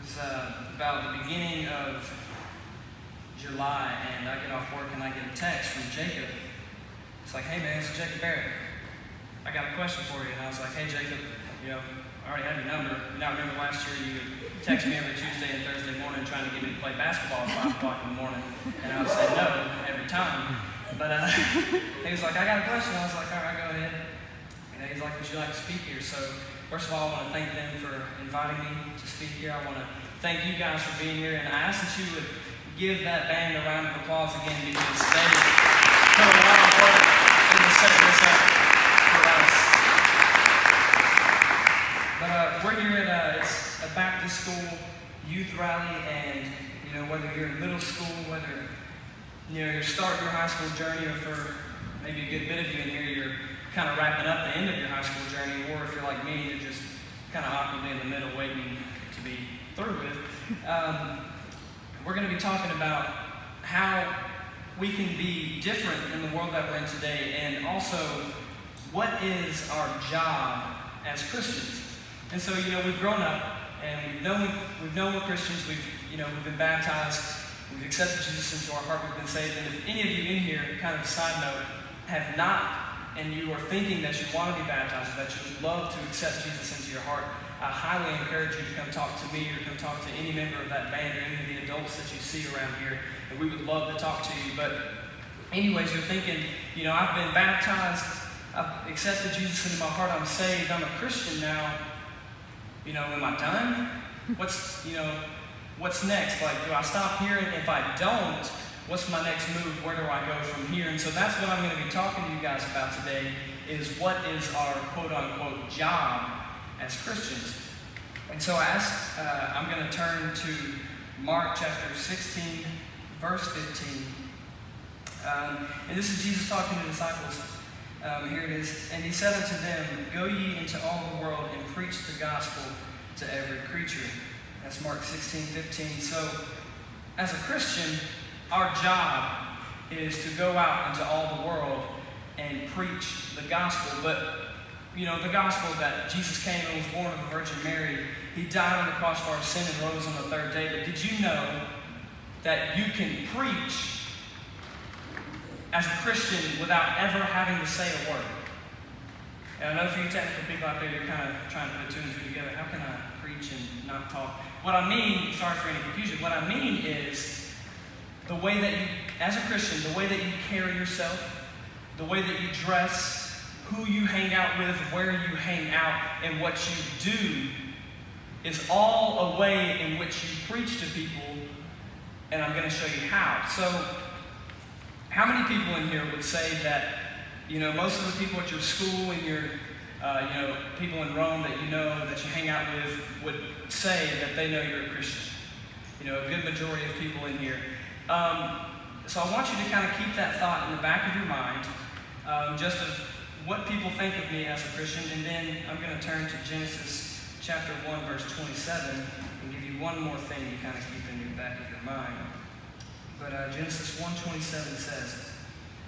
It's about the beginning of July, and I get off work and I get a text from Jacob. It's like, hey man, it's Jacob Barrett. I got a question for you. And I was like, hey Jacob, I already have your number. Now remember last year you would text me every Tuesday and Thursday morning trying to get me to play basketball at 5 o'clock in the morning. And I would say no every time. But he was like, I got a question. I was like, all right, go ahead. And he's like, would you like to speak here? So first of all, I want to thank them for inviting me to speak here. I want to thank you guys for being here. And I ask that you would give that band a round of applause again because they put a lot of work into setting this up for us. But we're here at it's a back to school youth rally, and whether you're in middle school, whether you're starting your high school journey, or for maybe a good bit of you in here, you're kind of wrapping up the end of your high school journey, or if you're like me, you're just kind of awkwardly in the middle waiting to be through with. We're going to be talking about how we can be different in the world that we're in today, and also what is our job as Christians. And so, we've grown up and we've known we're Christians. We've been baptized. We've accepted Jesus into our heart. We've been saved. And if any of you in here, kind of a side note, have not, and you are thinking that you want to be baptized, or that you would love to accept Jesus into your heart, I highly encourage you to come talk to me, or come talk to any member of that band, or any of the adults that you see around here, and we would love to talk to you. But anyways, you're thinking, I've been baptized, I've accepted Jesus into my heart, I'm saved, I'm a Christian now. Am I done? What's next? Like, do I stop here? And if I don't, what's my next move? Where do I go from here? And so that's what I'm going to be talking to you guys about today, is what is our quote-unquote job as Christians. And so I'm going to turn to Mark chapter 16, verse 15. And this is Jesus talking to the disciples. Here it is. And he said unto them, go ye into all the world and preach the gospel to every creature. That's Mark 16, 15. So as a Christian, our job is to go out into all the world and preach the gospel. But the gospel that Jesus came and was born of the Virgin Mary, he died on the cross for our sin and rose on the third day. But did you know that you can preach as a Christian without ever having to say a word? And I know for you technical people out there, you're kind of trying to put two and two together. How can I preach and not talk? What I mean, sorry for any confusion, what I mean is the way that you, as a Christian, the way that you carry yourself, the way that you dress, who you hang out with, where you hang out, and what you do is all a way in which you preach to people, and I'm going to show you how. So, how many people in here would say that, most of the people at your school and your, people in Rome that that you hang out with would say that they know you're a Christian? A good majority of people in here. So I want you to kind of keep that thought in the back of your mind, just of what people think of me as a Christian, and then I'm going to turn to Genesis chapter 1, verse 27, and give you one more thing to kind of keep in the back of your mind. But Genesis 1:27 says,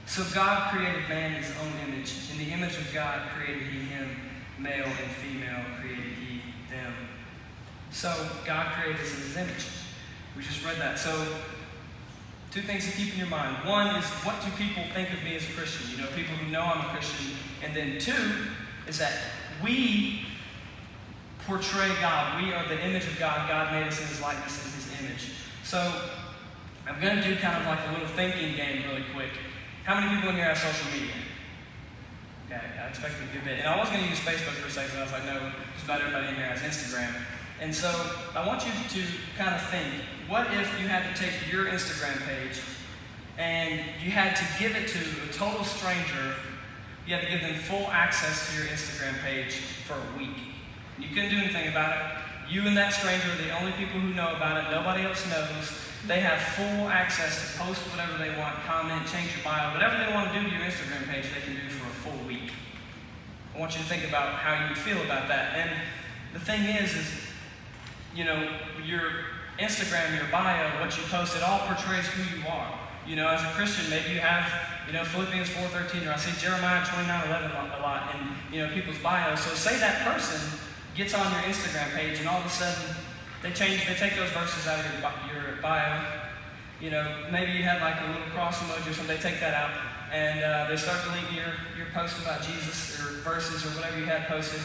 so God created man in his own image. In the image of God created he him, male and female created he them. So God created us in his image. We just read that. So two things to keep in your mind. One is, what do people think of me as a Christian? People who know I'm a Christian. And then two is that we portray God. We are the image of God. God made us in his likeness and his image. So I'm going to do kind of like a little thinking game really quick. How many people in here have social media? Okay, I expected a good bit. And I was going to use Facebook for a second, but I was like, no, just about everybody in here has Instagram. And so I want you to kind of think, what if you had to take your Instagram page and you had to give it to a total stranger? You had to give them full access to your Instagram page for a week. You couldn't do anything about it. You and that stranger are the only people who know about it. Nobody else knows. They have full access to post whatever they want, comment, change your bio, whatever they want to do to your Instagram page, they can do for a full week. I want you to think about how you would feel about that. And the thing is your Instagram, your bio, what you post, it all portrays who you are. As a Christian, maybe you have, Philippians 4:13, or I see Jeremiah 29:11 a lot in, people's bios. So say that person gets on your Instagram page and all of a sudden, They take those verses out of your bio. Maybe you had like a little cross emoji or something. They take that out and they start deleting your post about Jesus or verses or whatever you had posted.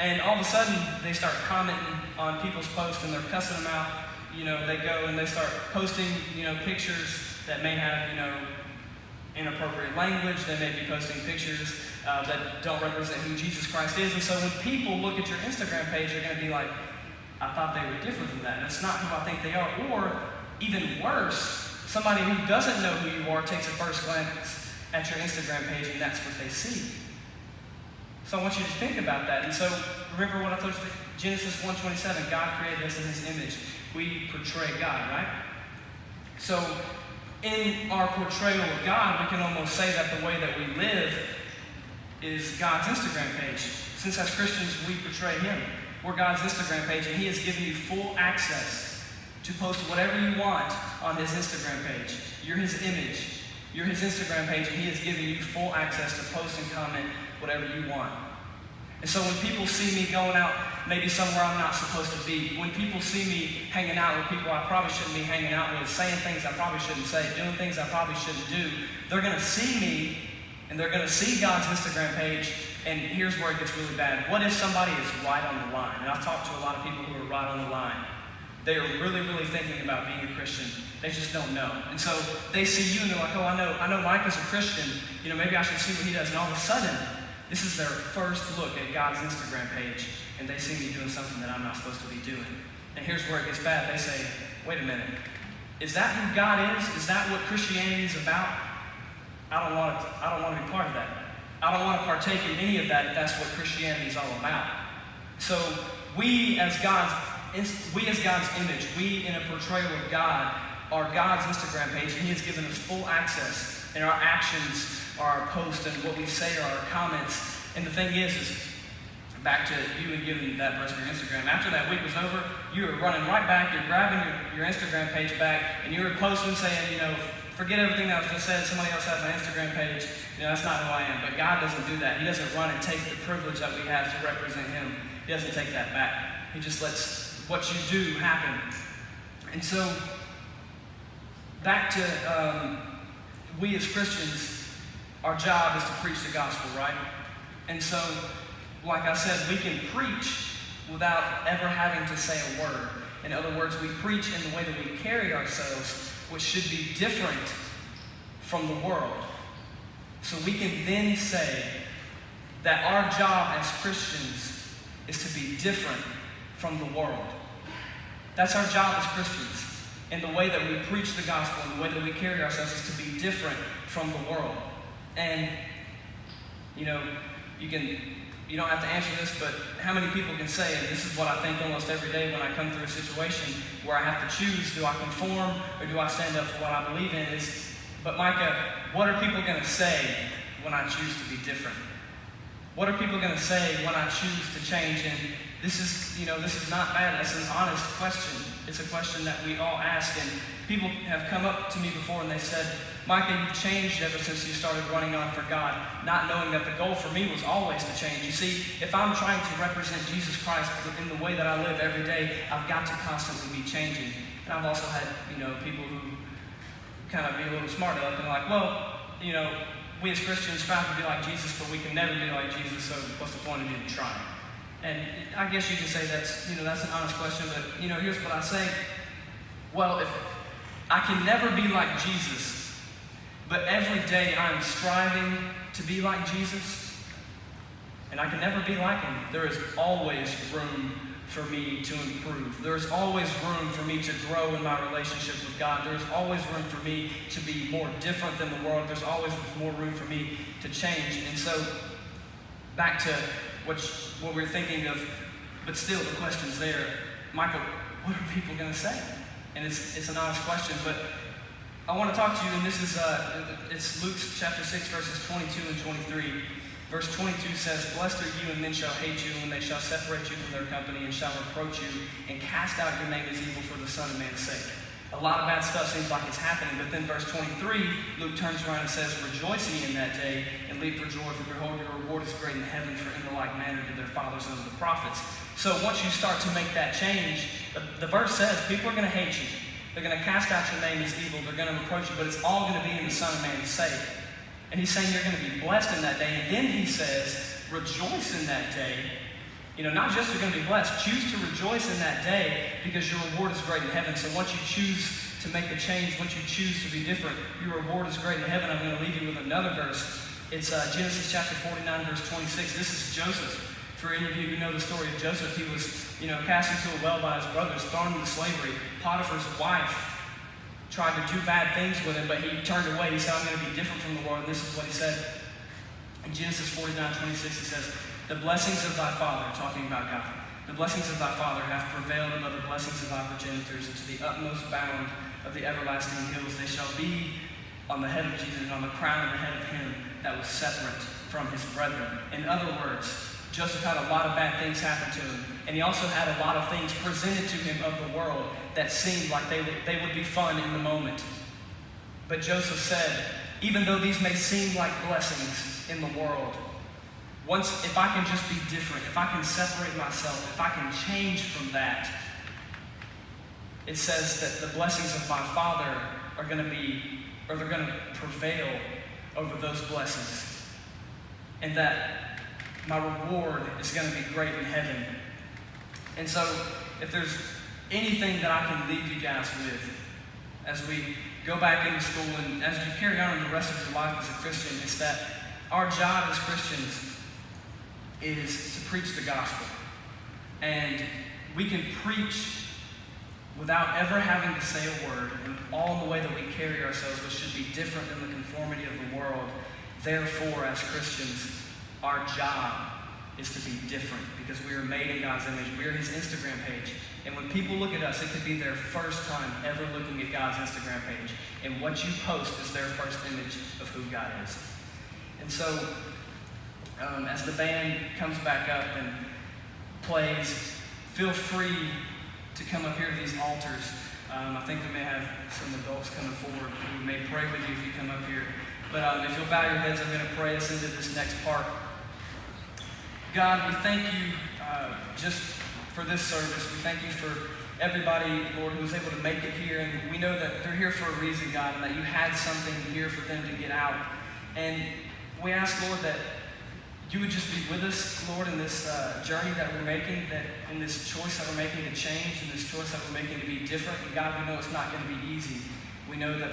And all of a sudden, they start commenting on people's posts and they're cussing them out. They go and they start posting, pictures that may have, inappropriate language. They may be posting pictures that don't represent who Jesus Christ is. And so when people look at your Instagram page, they're going to be like, I thought they were different than that. That's not who I think they are. Or even worse, somebody who doesn't know who you are takes a first glance at your Instagram page and that's what they see. So I want you to think about that. And so remember what I told you, Genesis 1:27, God created us in His image. We portray God, right? So in our portrayal of God, we can almost say that the way that we live is God's Instagram page. Since as Christians we portray Him, we're God's Instagram page, and He has given you full access to post whatever you want on His Instagram page. You're His image. You're His Instagram page, and He has given you full access to post and comment whatever you want. And so when people see me going out maybe somewhere I'm not supposed to be, when people see me hanging out with people I probably shouldn't be hanging out with, saying things I probably shouldn't say, doing things I probably shouldn't do, they're going to see me and they're going to see God's Instagram page, and here's where it gets really bad. What if somebody is right on the line? And I've talked to a lot of people who are right on the line. They are really, really thinking about being a Christian. They just don't know. And so they see you and they're like, oh, I know Micah's a Christian. Maybe I should see what he does. And all of a sudden, this is their first look at God's Instagram page, and they see me doing something that I'm not supposed to be doing. And here's where it gets bad. They say, wait a minute. Is that who God is? Is that what Christianity is about? I don't want to be part of that. I don't want to partake in any of that if that's what Christianity is all about. So we as God's image, we in a portrayal of God are God's Instagram page, and He has given us full access, and our actions are our posts, and what we say are our comments. And the thing is back to you and giving that person your Instagram. After that week was over, you were running right back, you're grabbing your Instagram page back, and you were posting saying, forget everything that was just said, somebody else has my Instagram page, that's not who I am. But God doesn't do that. He doesn't run and take the privilege that we have to represent Him. He doesn't take that back. He just lets what you do happen. And so, back to we as Christians, our job is to preach the gospel, right? And so, like I said, we can preach without ever having to say a word. In other words, we preach in the way that we carry ourselves, which should be different from the world. So we can then say that our job as Christians is to be different from the world. That's our job as Christians. And the way that we preach the gospel and the way that we carry ourselves is to be different from the world. And, you don't have to answer this, but how many people can say, and this is what I think almost every day when I come through a situation where I have to choose, do I conform or do I stand up for what I believe in, but Micah, what are people going to say when I choose to be different? What are people going to say when I choose to change? And this is not bad. That's an honest question. It's a question that we all ask, and people have come up to me before and they said, Micah, you've changed ever since you started running on for God, not knowing that the goal for me was always to change. You see, if I'm trying to represent Jesus Christ in the way that I live every day, I've got to constantly be changing. And I've also had, people who kind of be a little smart aleck and like, well, we as Christians strive to be like Jesus, but we can never be like Jesus, so what's the point of even trying? And I guess you could say that's an honest question, but, here's what I say. Well, if I can never be like Jesus, but every day I'm striving to be like Jesus, and I can never be like Him, there is always room for me to improve. There's always room for me to grow in my relationship with God. There's always room for me to be more different than the world. There's always more room for me to change. And so, back to what we're thinking of, but still the question's there. Michael, what are people going to say? And it's an honest question, but I want to talk to you, and this is it's Luke chapter 6, verses 22 and 23. Verse 22 says, Blessed are you, and men shall hate you, and they shall separate you from their company, and shall reproach you, and cast out your name as evil for the Son of Man's sake. A lot of bad stuff seems like it's happening, but then verse 23, Luke turns around and says, Rejoice ye in that day, and leap for joy, for behold, your reward is great in heaven, for in the like manner did their fathers unto the prophets. So once you start to make that change, The verse says people are going to hate you. They're going to cast out your name as evil. They're going to reproach you, but it's all going to be in the Son of Man's sake. And he's saying you're going to be blessed in that day. And then he says, rejoice in that day. Not just you're going to be blessed. Choose to rejoice in that day because your reward is great in heaven. So once you choose to make the change, once you choose to be different, your reward is great in heaven. I'm going to leave you with another verse. It's Genesis chapter 49, verse 26. This is Joseph. For any of you who know the story of Joseph, he was, cast into a well by his brothers, thrown into slavery. Potiphar's wife tried to do bad things with him, but he turned away. He said, I'm going to be different from the world. And this is what he said. In Genesis 49:26, he says, the blessings of thy father, talking about God, the blessings of thy father have prevailed above the blessings of thy progenitors, and to the utmost bound of the everlasting hills. They shall be on the head of Jesus and on the crown of the head of him that was separate from his brethren. In other words, Joseph had a lot of bad things happen to him, and he also had a lot of things presented to him of the world that seemed like they would be fun in the moment. But Joseph said, even though these may seem like blessings in the world, if I can just be different, if I can separate myself, if I can change from that, it says that the blessings of my Father are going to prevail over those blessings. And that my reward is going to be great in heaven. And so, if there's anything that I can leave you guys with as we go back into school and as you carry on in the rest of your life as a Christian, it's that our job as Christians is to preach the gospel. And we can preach without ever having to say a word, and all in the way that we carry ourselves, which should be different than the conformity of the world. Therefore, as Christians, our job is to be different because we are made in God's image. We are his Instagram page. And when people look at us, it could be their first time ever looking at God's Instagram page. And what you post is their first image of who God is. And so, as the band comes back up and plays, feel free to come up here to these altars. I think we may have some adults coming forward who may pray with you if you come up here. But if you'll bow your heads, I'm going to pray us into this next part. God, we thank you just for this service. We thank you for everybody, Lord, who was able to make it here. And we know that they're here for a reason, God, and that you had something here for them to get out. And we ask, Lord, that you would just be with us, Lord, in this journey that we're making, that in this choice that we're making to change, and this choice that we're making to be different. And God, we know it's not going to be easy. We know that,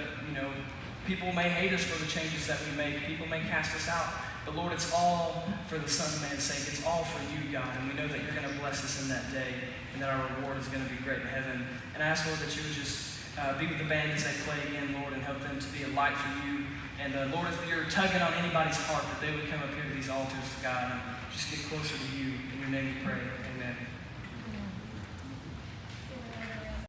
people may hate us for the changes that we make. People may cast us out. But Lord, it's all for the Son of Man's sake. It's all for you, God. And we know that you're going to bless us in that day, and that our reward is going to be great in heaven. And I ask, Lord, that you would just be with the band as they play again, Lord, and help them to be a light for you. And Lord, if you're tugging on anybody's heart, that they would come up here to these altars, God, and just get closer to you. In your name we pray. Amen.